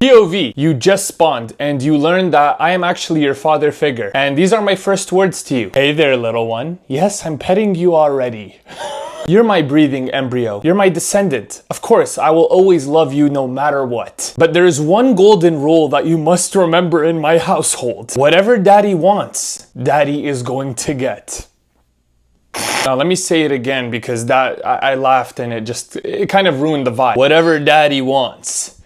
POV, you just spawned and you learned that I am actually your father figure. And these are my first words to you. Hey there, little one. Yes, I'm petting you already. You're my breathing embryo. You're my descendant. Of course, I will always love you no matter what. But there is one golden rule that you must remember in my household. Whatever daddy wants, daddy is going to get. Now let me say it again because I laughed and it kind of ruined the vibe. Whatever daddy wants,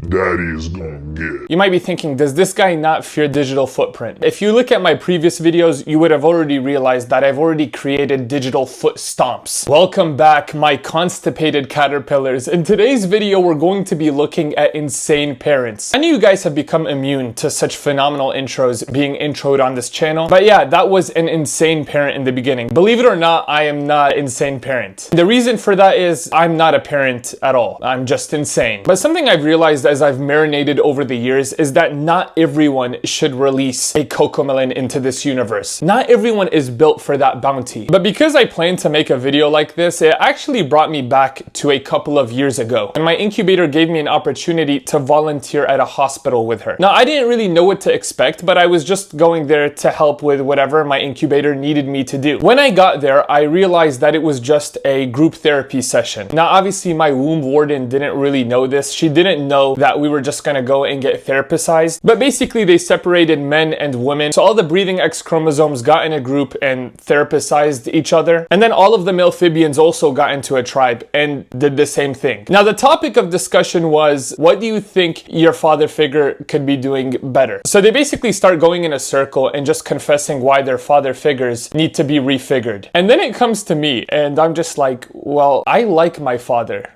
daddy is gonna get. You might be thinking, does this guy not fear digital footprint? If you look at my previous videos, you would have already realized that I've already created digital foot stomps. Welcome back, my constipated caterpillars. In today's video, we're going to be looking at insane parents. I know you guys have become immune to such phenomenal intros being introed on this channel, but yeah, that was an insane parent in the beginning. Believe it or not, I am not an insane parent. The reason for that is I'm not a parent at all. I'm just insane. But something I've realized as I've marinated over the years is that not everyone should release a cocomelon into this universe. Not everyone is built for that bounty. But because I plan to make a video like this, it actually brought me back to a couple of years ago. And my incubator gave me an opportunity to volunteer at a hospital with her. Now, I didn't really know what to expect, but I was just going there to help with whatever my incubator needed me to do. When I got there, I realized that it was just a group therapy session. Now, obviously, my womb warden didn't really know this. She didn't know that we were just gonna go and get therapized. But basically they separated men and women. So all the breathing X chromosomes got in a group and therapized each other. And then all of the amphibians also got into a tribe and did the same thing. Now the topic of discussion was, what do you think your father figure could be doing better? So they basically start going in a circle and just confessing why their father figures need to be refigured. And then it comes to me and I'm just like, well, I like my father.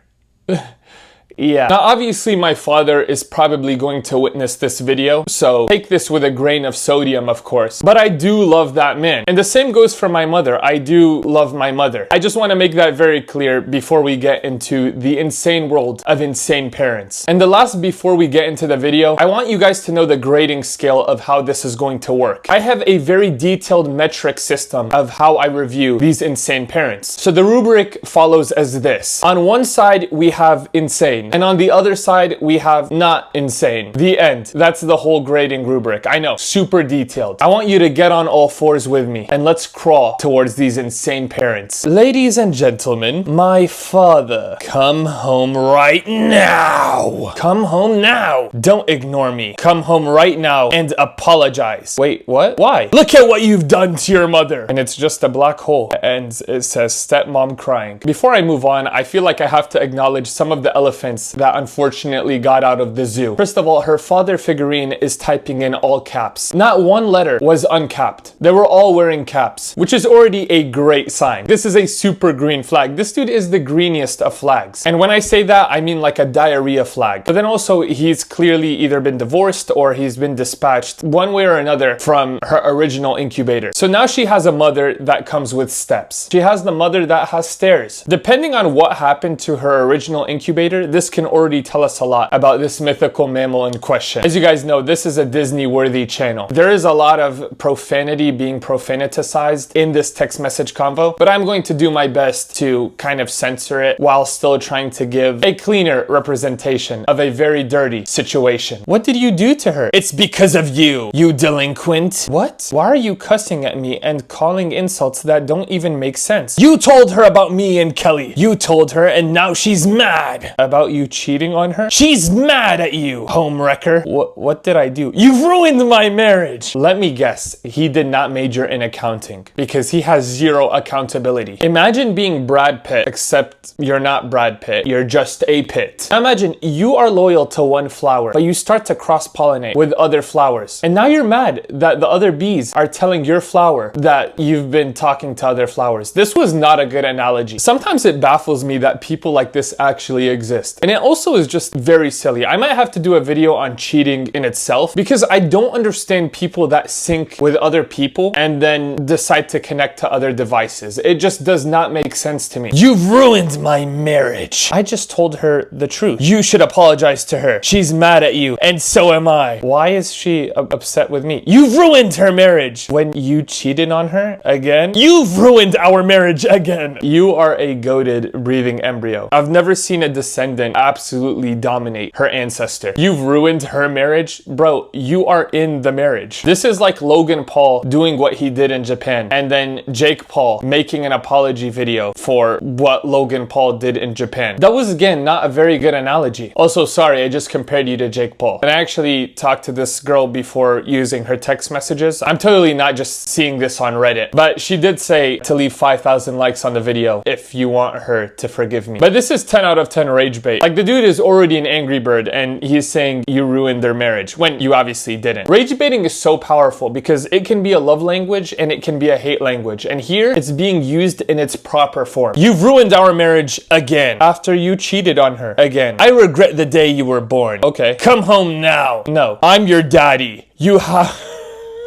Yeah. Now, obviously, my father is probably going to witness this video, so take this with a grain of sodium, of course. But I do love that man. And the same goes for my mother. I do love my mother. I just want to make that very clear before we get into the insane world of insane parents. And the last, before we get into the video, I want you guys to know the grading scale of how this is going to work. I have a very detailed metric system of how I review these insane parents. So the rubric follows as this. On one side, we have insane. And on the other side, we have not insane. The end. That's the whole grading rubric. I know, super detailed. I want you to get on all fours with me and let's crawl towards these insane parents. Ladies and gentlemen, my father, come home right now. Come home now. Don't ignore me. Come home right now and apologize. Wait, what? Why? Look at what you've done to your mother. And it's just a black hole. And it says stepmom crying. Before I move on, I feel like I have to acknowledge some of the elephants that unfortunately got out of the zoo. First of all, her father figurine is typing in all caps. Not one letter was uncapped. They were all wearing caps, which is already a great sign. This is a super green flag. This dude is the greeniest of flags. And when I say that, I mean like a diarrhea flag. But then also, he's clearly either been divorced or he's been dispatched one way or another from her original incubator. So now she has a mother that comes with steps. She has the mother that has stairs. Depending on what happened to her original incubator, this can already tell us a lot about this mythical mammal in question. As you guys know, this is a Disney-worthy channel. There is a lot of profanity being profanitized in this text message convo, but I'm going to do my best to kind of censor it while still trying to give a cleaner representation of a very dirty situation. What did you do to her? It's because of you, you delinquent. What? Why are you cussing at me and calling insults that don't even make sense? You told her about me and Kelly. You told her and now she's mad. About you cheating on her? She's mad at you, homewrecker. What did I do? You've ruined my marriage. Let me guess, he did not major in accounting because he has zero accountability. Imagine being Brad Pitt, except you're not Brad Pitt, you're just a Pitt. Imagine you are loyal to one flower, but you start to cross-pollinate with other flowers. And now you're mad that the other bees are telling your flower that you've been talking to other flowers. This was not a good analogy. Sometimes it baffles me that people like this actually exist. And it also is just very silly. I might have to do a video on cheating in itself because I don't understand people that sync with other people and then decide to connect to other devices. It just does not make sense to me. You've ruined my marriage. I just told her the truth. You should apologize to her. She's mad at you and so am I. Why is she upset with me? You've ruined her marriage. When you cheated on her again? You've ruined our marriage again. You are a goated breathing embryo. I've never seen a descendant then absolutely dominate her ancestor. You've ruined her marriage. Bro, you are in the marriage. This is like Logan Paul doing what he did in Japan, and then Jake Paul making an apology video for what Logan Paul did in Japan. That was, again, not a very good analogy. Also, sorry, I just compared you to Jake Paul. And I actually talked to this girl before using her text messages. I'm totally not just seeing this on Reddit, but she did say to leave 5,000 likes on the video if you want her to forgive me. But this is 10 out of 10 rage bait. Like, the dude is already an angry bird and he's saying you ruined their marriage when you obviously didn't. Rage baiting is so powerful because it can be a love language and it can be a hate language. And here it's being used in its proper form. You've ruined our marriage again after you cheated on her again. I regret the day you were born. Okay. Come home now. No, I'm your daddy. You have...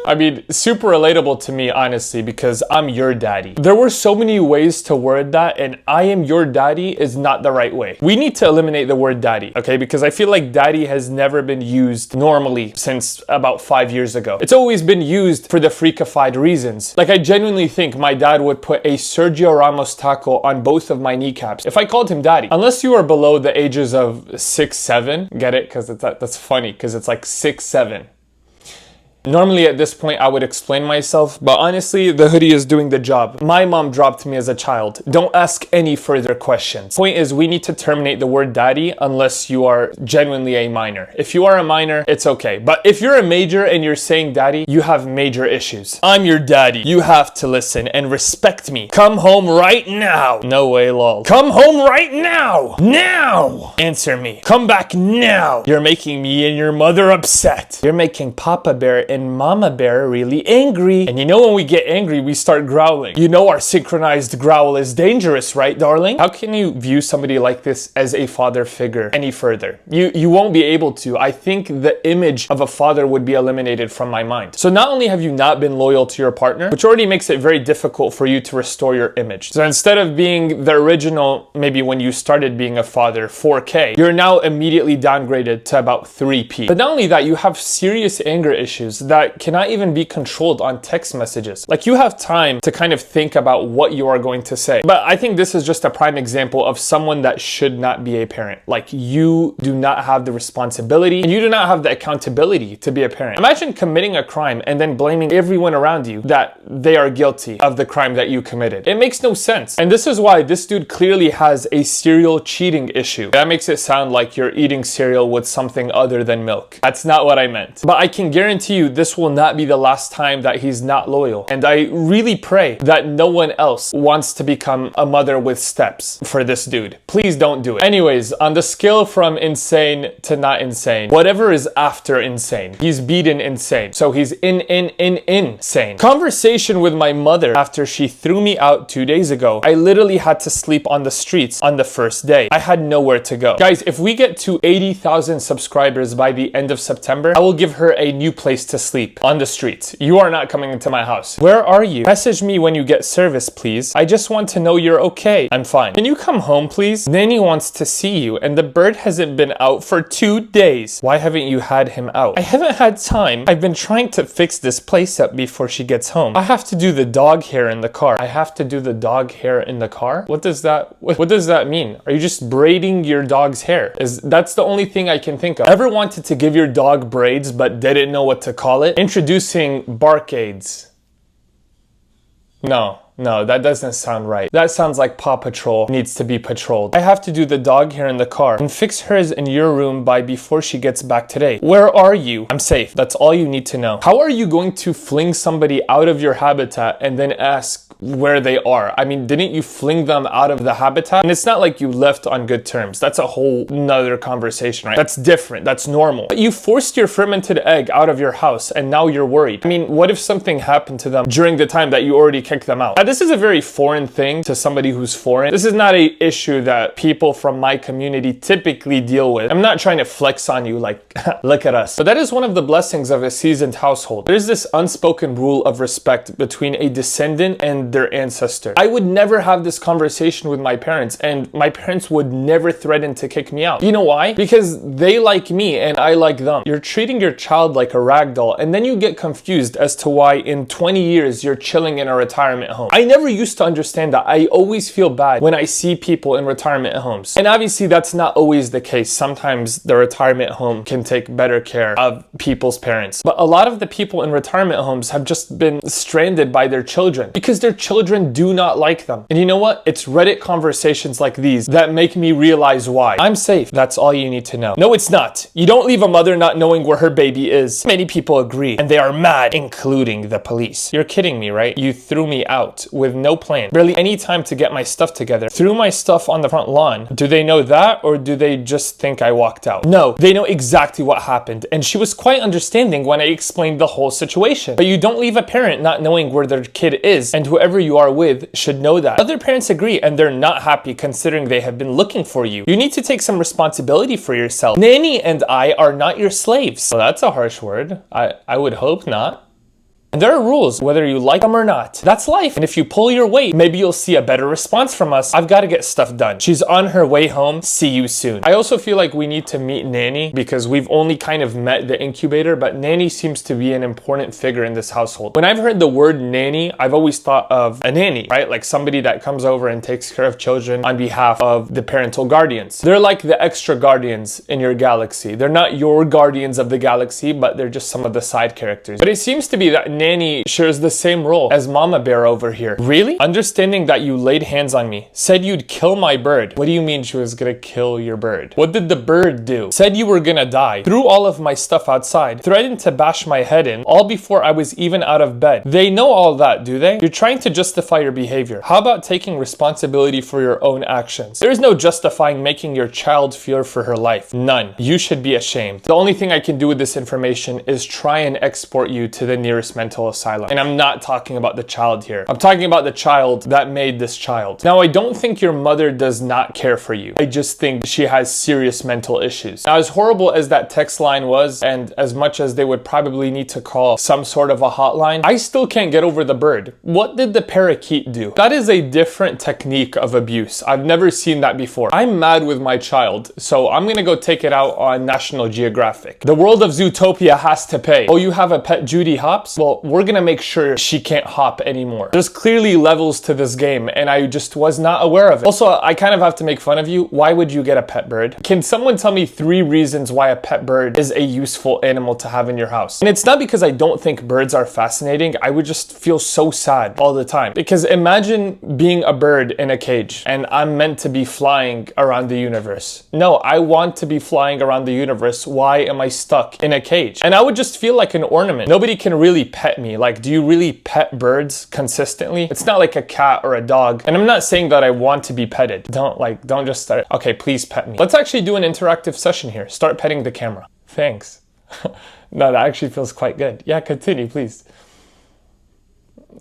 I mean, super relatable to me, honestly, because I'm your daddy. There were so many ways to word that, and I am your daddy is not the right way. We need to eliminate the word daddy, okay? Because I feel like daddy has never been used normally since about 5 years ago. It's always been used for the freakified reasons. Like, I genuinely think my dad would put a Sergio Ramos taco on both of my kneecaps if I called him daddy. Unless you are below the ages of 6, 7. Get it? Because that's funny, because it's like 6, 7. Normally at this point I would explain myself, but honestly the hoodie is doing the job. My mom dropped me as a child. Don't ask any further questions. Point is, we need to terminate the word daddy unless you are genuinely a minor. If you are a minor, it's okay. But if you're a major and you're saying daddy, you have major issues. I'm your daddy. You have to listen and respect me. Come home right now. No way, lol. Come home right now. Now. Answer me. Come back now. You're making me and your mother upset. You're making Papa Bear and Mama Bear really angry. And you know when we get angry, we start growling. You know our synchronized growl is dangerous, right, darling? How can you view somebody like this as a father figure any further? You won't be able to. I think the image of a father would be eliminated from my mind. So not only have you not been loyal to your partner, which already makes it very difficult for you to restore your image. So instead of being the original, maybe when you started being a father, 4K, you're now immediately downgraded to about 3P. But not only that, you have serious anger issues that cannot even be controlled on text messages. Like, you have time to kind of think about what you are going to say. But I think this is just a prime example of someone that should not be a parent. Like, you do not have the responsibility and you do not have the accountability to be a parent. Imagine committing a crime and then blaming everyone around you that they are guilty of the crime that you committed. It makes no sense. And this is why this dude clearly has a cereal cheating issue. That makes it sound like you're eating cereal with something other than milk. That's not what I meant. But I can guarantee you this will not be the last time that he's not loyal. And I really pray that no one else wants to become a mother with steps for this dude. Please don't do it. Anyways, on the scale from insane to not insane, whatever is after insane, he's beaten insane. So he's insane. Conversation with my mother after she threw me out 2 days ago. I literally had to sleep on the streets on the first day. I had nowhere to go. Guys, if we get to 80,000 subscribers by the end of September, I will give her a new place to sleep on the streets. You are not coming into my house. Where are you? Message me when you get service, please. I just want to know you're okay. I'm fine. Can you come home, please? Nanny wants to see you, and the bird hasn't been out for 2 days. Why haven't you had him out? I haven't had time. I've been trying to fix this place up before she gets home. I have to do the dog hair in the car. I have to do the dog hair in the car? What does that mean? Are you just braiding your dog's hair? That's the only thing I can think of. Ever wanted to give your dog braids but didn't know what to call it? Introducing barkades. No, that doesn't sound right. That sounds like Paw Patrol needs to be patrolled. I have to do the dog hair in the car and fix hers in your room by before she gets back today. Where are you? I'm safe. That's all you need to know. How are you going to fling somebody out of your habitat and then ask where they are? I mean, didn't you fling them out of the habitat? And it's not like you left on good terms. That's a whole nother conversation, right? That's different. That's normal. But you forced your fermented egg out of your house and now you're worried. I mean, what if something happened to them during the time that you already kicked them out? Now, this is a very foreign thing to somebody who's foreign. This is not an issue that people from my community typically deal with. I'm not trying to flex on you like, look at us. But that is one of the blessings of a seasoned household. There's this unspoken rule of respect between a descendant and with their ancestor. I would never have this conversation with my parents, and my parents would never threaten to kick me out. You know why? Because they like me and I like them. You're treating your child like a rag doll, and then you get confused as to why in 20 years you're chilling in a retirement home. I never used to understand that. I always feel bad when I see people in retirement homes. And obviously that's not always the case. Sometimes the retirement home can take better care of people's parents. But a lot of the people in retirement homes have just been stranded by their children because their children do not like them. And you know what? It's Reddit conversations like these that make me realize why. I'm safe. That's all you need to know. No, it's not. You don't leave a mother not knowing where her baby is. Many people agree, and they are mad, including the police. You're kidding me, right? You threw me out with no plan, barely any time to get my stuff together. Threw my stuff on the front lawn. Do they know that, or do they just think I walked out? No, they know exactly what happened, and she was quite understanding when I explained the whole situation. But you don't leave a parent not knowing where their kid is, and whoever you are with should know that. Other parents agree, and they're not happy considering they have been looking for you. You need to take some responsibility for yourself. Nanny and I are not your slaves. Well, that's a harsh word. I would hope not. And there are rules, whether you like them or not. That's life. And if you pull your weight, maybe you'll see a better response from us. I've got to get stuff done. She's on her way home. See you soon. I also feel like we need to meet Nanny because we've only kind of met the incubator, but Nanny seems to be an important figure in this household. When I've heard the word nanny, I've always thought of a nanny, right? Like somebody that comes over and takes care of children on behalf of the parental guardians. They're like the extra guardians in your galaxy. They're not your guardians of the galaxy, but they're just some of the side characters. But it seems to be that Nanny shares the same role as Mama Bear over here. Really? Understanding that you laid hands on me, said you'd kill my bird. What do you mean she was gonna kill your bird? What did the bird do? Said you were gonna die. Threw all of my stuff outside. Threatened to bash my head in, all before I was even out of bed. They know all that, do they? You're trying to justify your behavior. How about taking responsibility for your own actions? There is no justifying making your child fear for her life. None. You should be ashamed. The only thing I can do with this information is try and export you to the nearest mental asylum. And I'm not talking about the child here. I'm talking about the child that made this child. Now, I don't think your mother does not care for you. I just think she has serious mental issues. Now, as horrible as that text line was, and as much as they would probably need to call some sort of a hotline, I still can't get over the bird. What did the parakeet do? That is a different technique of abuse. I've never seen that before. I'm mad with my child, so I'm gonna go take it out on National Geographic. The world of Zootopia has to pay. Oh, you have a pet Judy Hops? Well, we're gonna make sure she can't hop anymore. There's clearly levels to this game, and I just was not aware of it. Also, I kind of have to make fun of you. Why would you get a pet bird? Can someone tell me 3 reasons why a pet bird is a useful animal to have in your house? And it's not because I don't think birds are fascinating. I would just feel so sad all the time. Because imagine being a bird in a cage, and I'm meant to be flying around the universe. No, I want to be flying around the universe. Why am I stuck in a cage? And I would just feel like an ornament. Nobody can really pet me. Like, do you really pet birds consistently? It's not like a cat or a dog. And I'm not saying that I want to be petted. Don't just start. Okay, please pet me. Let's actually do an interactive session here. Start petting the camera. Thanks. No, that actually feels quite good. Yeah, continue, please.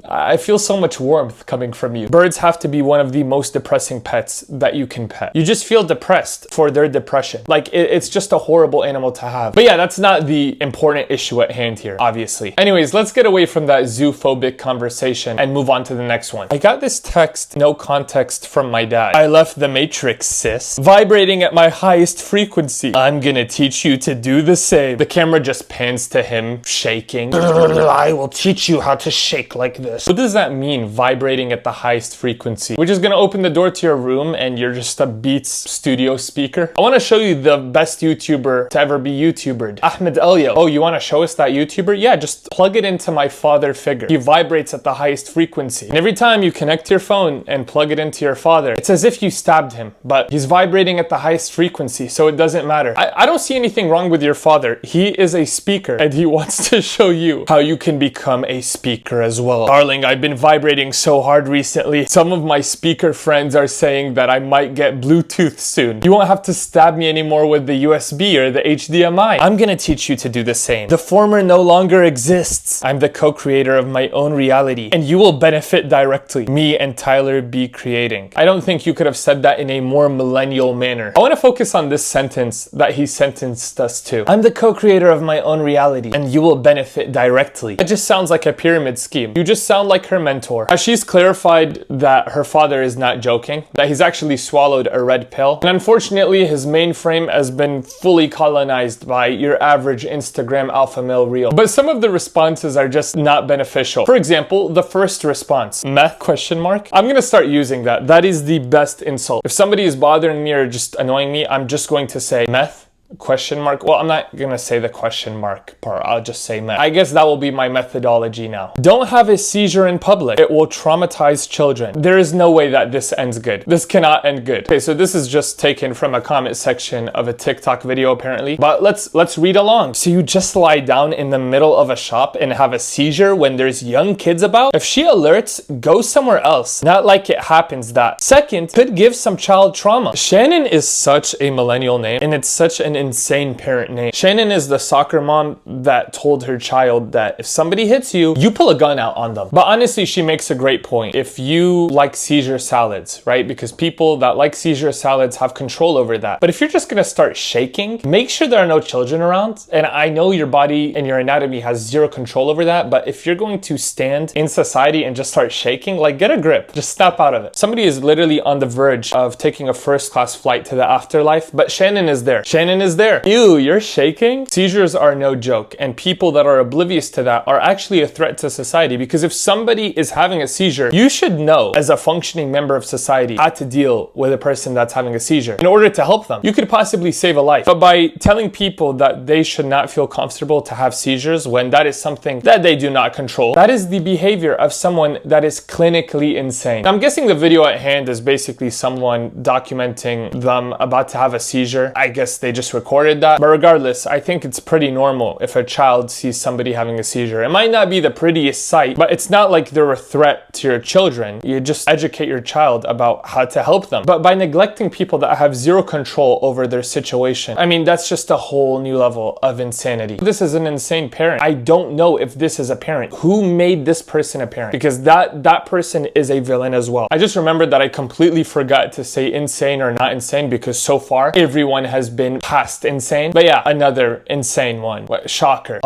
I feel so much warmth coming from you. Birds have to be one of the most depressing pets that you can pet. You just feel depressed for their depression. Like, it's just a horrible animal to have. But yeah, that's not the important issue at hand here, obviously. Anyways, let's get away from that zoophobic conversation and move on to the next one. I got this text, no context, from my dad. I left the Matrix, sis. Vibrating at my highest frequency. I'm gonna teach you to do the same. The camera just pans to him, shaking. I will teach you how to shake like this. What does that mean, vibrating at the highest frequency? We're just gonna open the door to your room and you're just a Beats studio speaker? I wanna show you the best YouTuber to ever be YouTubered, ahmadelyo. Oh, you wanna show us that YouTuber? Yeah, just plug it into my father figure. He vibrates at the highest frequency. And every time you connect your phone and plug it into your father, it's as if you stabbed him, but he's vibrating at the highest frequency, so it doesn't matter. I don't see anything wrong with your father. He is a speaker and he wants to show you how you can become a speaker as well. Darling, I've been vibrating so hard recently. Some of my speaker friends are saying that I might get Bluetooth soon. You won't have to stab me anymore with the USB or the HDMI. I'm gonna teach you to do the same. The former no longer exists. I'm the co-creator of my own reality, and you will benefit directly. Me and Tyler be creating. I don't think you could have said that in a more millennial manner. I want to focus on this sentence that he sentenced us to. I'm the co-creator of my own reality, and you will benefit directly. It just sounds like a pyramid scheme. You just just sound like her mentor. As she's clarified that her father is not joking, that he's actually swallowed a red pill, and unfortunately his mainframe has been fully colonized by your average Instagram alpha male reel. But some of the responses are just not beneficial. For example, the first response, meth question mark. I'm gonna start using that. That is the best insult. If somebody is bothering me or just annoying me, I'm just going to say meth question mark. Well, I'm not gonna say the question mark part. I'll just say meth. I guess that will be my methodology now. Don't have a seizure in public. It will traumatize children. There is no way that this ends good. This cannot end good. Okay, so this is just taken from a comment section of a TikTok video apparently, but let's read along. So you just lie down in the middle of a shop and have a seizure when there's young kids about? If she alerts, go somewhere else. Not like it happens that. Second, could give some child trauma. Shannon is such a millennial name, and it's such an insane parent name. Shannon is the soccer mom that told her child that if somebody hits you, you pull a gun out on them. But honestly, she makes a great point. If you like Caesar salads, right? Because people that like Caesar salads have control over that. But if you're just gonna start shaking, make sure there are no children around. And I know your body and your anatomy has zero control over that, but if you're going to stand in society and just start shaking, like get a grip, just snap out of it. Somebody is literally on the verge of taking a first-class flight to the afterlife, but Shannon is there. Shannon is there. Ew, you're shaking? Seizures are no joke, and people that are oblivious to that are actually a threat to society, because if somebody is having a seizure, you should know as a functioning member of society how to deal with a person that's having a seizure in order to help them. You could possibly save a life. But by telling people that they should not feel comfortable to have seizures when that is something that they do not control, that is the behavior of someone that is clinically insane. I'm guessing the video at hand is basically someone documenting them about to have a seizure. I guess they just recorded that. But regardless, I think it's pretty normal if a child sees somebody having a seizure. It might not be the prettiest sight, but it's not like they're a threat to your children. You just educate your child about how to help them. But by neglecting people that have zero control over their situation, I mean, that's just a whole new level of insanity. This is an insane parent. I don't know if this is a parent. Who made this person a parent? Because that person is a villain as well. I just remembered that I completely forgot to say insane or not insane, because so far everyone has been past insane. But yeah, another insane one. What, shocker.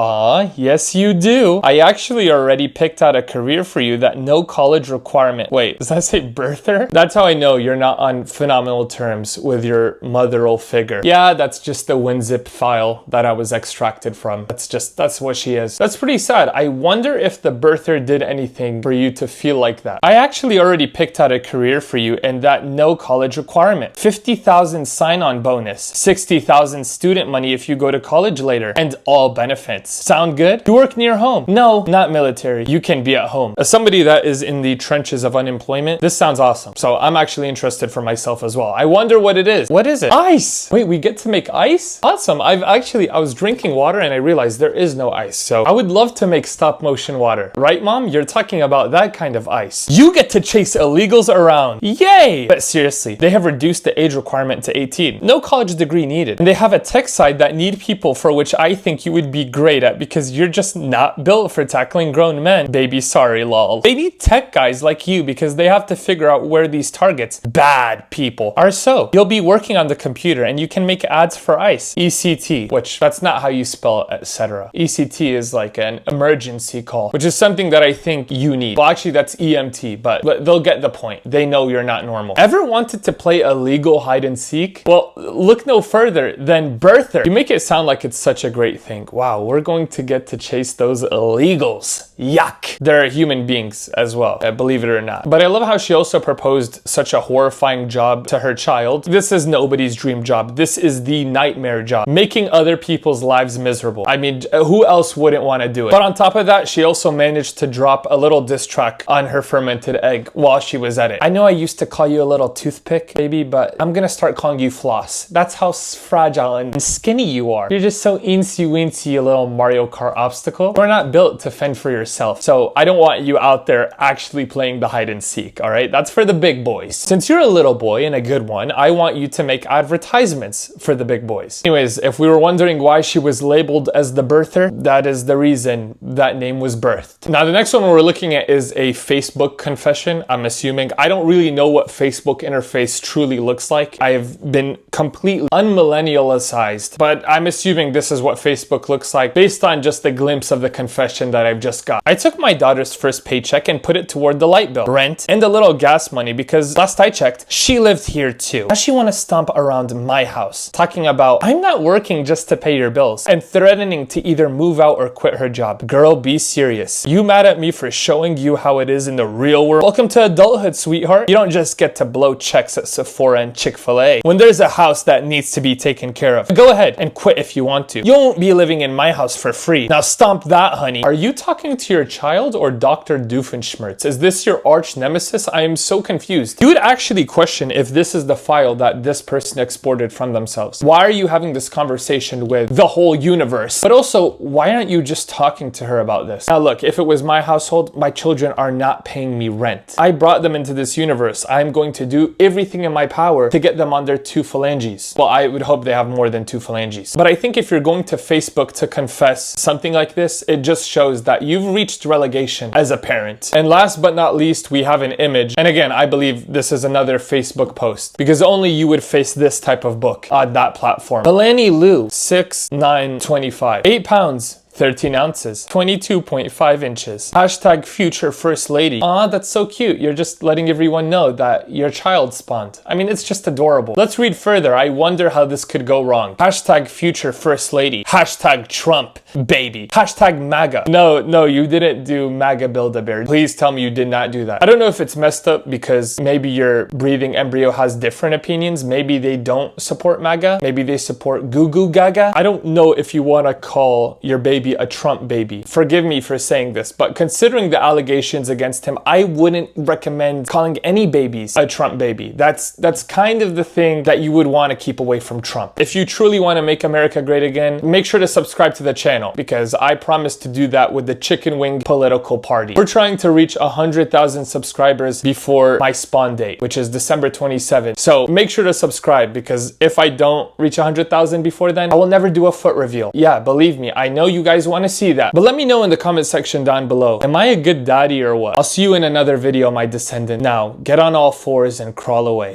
Yes you do. I actually already picked out a career for you that no college requirement. Wait, does that say birther? That's how I know you're not on phenomenal terms with your motheral figure. Yeah, that's just the WinZip file that I was extracted from. That's what she is. That's pretty sad. I wonder if the birther did anything for you to feel like that. I actually already picked out a career for you, and that no college requirement. 50,000 sign-on bonus, 60,000 student money if you go to college later, and all benefits. Sound good? You work near home. No, not military. You can be at home. As somebody that is in the trenches of unemployment, this sounds awesome. So I'm actually interested for myself as well. I wonder what it is. What is it? Ice! Wait, we get to make ice? Awesome. I was drinking water and I realized there is no ice. So I would love to make stop motion water. Right, Mom? You're talking about that kind of ice. You get to chase illegals around. Yay! But seriously, they have reduced the age requirement to 18. No college degree needed. And they have a tech side that need people, for which I think you would be great at, because you're just not built for tackling grown men. Baby, sorry, lol. They need tech guys like you because they have to figure out where these targets, bad people, are. So you'll be working on the computer and you can make ads for ICE. ECT, which that's not how you spell etc. ECT is like an emergency call, which is something that I think you need. Well, actually that's EMT, but they'll get the point. They know you're not normal. Ever wanted to play a legal hide and seek? Well, look no further than birther. You make it sound like it's such a great thing. Wow, we're going to get to chase those illegals. Yuck. They're human beings as well, believe it or not. But I love how she also proposed such a horrifying job to her child. This is nobody's dream job. This is the nightmare job. Making other people's lives miserable. I mean, who else wouldn't want to do it? But on top of that, she also managed to drop a little diss track on her fermented egg while she was at it. I know I used to call you a little toothpick, baby, but I'm gonna start calling you floss. That's how fragile and skinny you are. You're just so eensy-weensy, you little Mario Kart obstacle. You're not built to fend for yourself. So I don't want you out there actually playing the hide and seek, all right? That's for the big boys. Since you're a little boy and a good one, I want you to make advertisements for the big boys. Anyways, if we were wondering why she was labeled as the birther, that is the reason that name was birthed. Now, the next one we're looking at is a Facebook confession, I'm assuming. I don't really know what Facebook interface truly looks like. I have been completely unmillennial idealized, but I'm assuming this is what Facebook looks like based on just a glimpse of the confession that I've just got. I took my daughter's first paycheck and put it toward the light bill, rent, and a little gas money because last I checked, she lived here too. Now she want to stomp around my house, talking about, I'm not working just to pay your bills, and threatening to either move out or quit her job. Girl, be serious. You mad at me for showing you how it is in the real world? Welcome to adulthood, sweetheart. You don't just get to blow checks at Sephora and Chick-fil-A when there's a house that needs to be taken care of. Go ahead and quit if you want to. You won't be living in my house for free. Now stomp that, honey. Are you talking to your child or Dr. Doofenshmirtz? Is this your arch nemesis? I am so confused. You would actually question if this is the file that this person exported from themselves. Why are you having this conversation with the whole universe? But also, why aren't you just talking to her about this? Now look, if it was my household, my children are not paying me rent. I brought them into this universe. I'm going to do everything in my power to get them on their 2 phalanges. Well, I would hope they have more than 2 phalanges. But I think if you're going to Facebook to confess something like this, it just shows that you've reached relegation as a parent. And last but not least, we have an image. And again, I believe this is another Facebook post because only you would face this type of book on that platform. Melanie Lou, 6'9", 25, 8 pounds, 13 ounces, 22.5 inches. Hashtag future first lady. Aw, that's so cute. You're just letting everyone know that your child spawned. I mean, it's just adorable. Let's read further. I wonder how this could go wrong. Hashtag future first lady. Hashtag Trump baby. Hashtag MAGA. No, you didn't do MAGA Build-A-Bear. Please tell me you did not do that. I don't know if it's messed up because maybe your breathing embryo has different opinions. Maybe they don't support MAGA. Maybe they support Goo Goo Gaga. I don't know if you want to call your baby a Trump baby. Forgive me for saying this, but considering the allegations against him, I wouldn't recommend calling any babies a Trump baby. That's kind of the thing that you would want to keep away from Trump. If you truly want to make America great again, make sure to subscribe to the channel because I promise to do that with the chicken wing political party. We're trying to reach 100,000 subscribers before my spawn date, which is December 27th. So make sure to subscribe because if I don't reach 100,000 before then, I will never do a foot reveal. Yeah, believe me, I know you guys want to see that. But let me know in the comment section down below. Am I a good daddy or what? I'll see you in another video, my descendant. Now, get on all fours and crawl away.